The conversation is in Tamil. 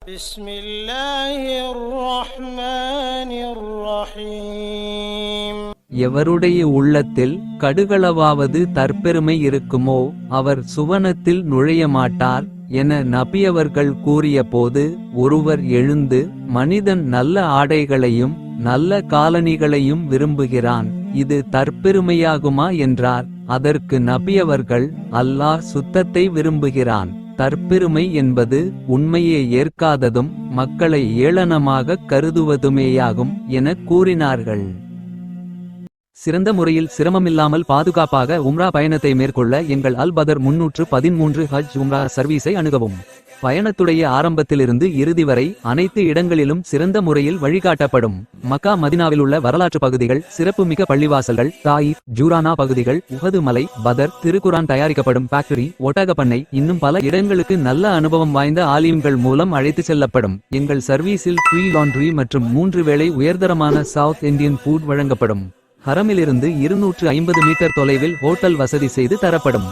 بسم الله الرحمن الرحيم. எவருடைய உள்ளத்தில் கடுகளவாவது தற்பெருமை இருக்குமோ அவர் சுவனத்தில் நுழையமாட்டார் என நபியவர்கள் கூறியபோது ஒருவர் எழுந்து மனிதன் நல்ல ஆடைகளையும் நல்ல காலணிகளையும் விரும்புகிறான், இது தற்பெருமையாகுமா என்றார். அதற்கு நபியவர்கள், அல்லாஹ் சுத்தத்தை விரும்புகிறான். தற்பெருமை என்பது உண்மையை ஏற்காததும் மக்களை ஏளனமாகக் கருதுவதுமேயாகும் என கூறினார்கள். சிறந்த முறையில் சிரமமில்லாமல் பாதுகாப்பாக உம்ரா பயணத்தை மேற்கொள்ள எங்கள் அல் பதர் 313 ஹஜ் உம்ரா சர்வீஸை அணுகவும். பயணத்துடைய ஆரம்பத்திலிருந்து இறுதி வரை அனைத்து இடங்களிலும் சிறந்த முறையில் வழிகாட்டப்படும். மக்கா மதினாவில் உள்ள வரலாற்று பகுதிகள், சிறப்புமிக்க பள்ளிவாசல்கள், தாயிஃப், ஜூரானா பகுதிகள், உஹது மலை, பதர், திருக்குரான் தயாரிக்கப்படும் ஃபேக்டரி, ஒட்டகப்பண்ணை, இன்னும் பல இடங்களுக்கு நல்ல அனுபவம் வாய்ந்த ஆலிம்கள் மூலம் அழைத்து செல்லப்படும். எங்கள் சர்வீஸில் ஃப்ரீ லாண்ட்ரி மற்றும் 3 வேளை உயர்தரமான சவுத் இந்தியன் ஃபுட் வழங்கப்படும். ஹரமிலிருந்து 250 மீட்டர் தொலைவில் ஹோட்டல் வசதி செய்து தரப்படும்.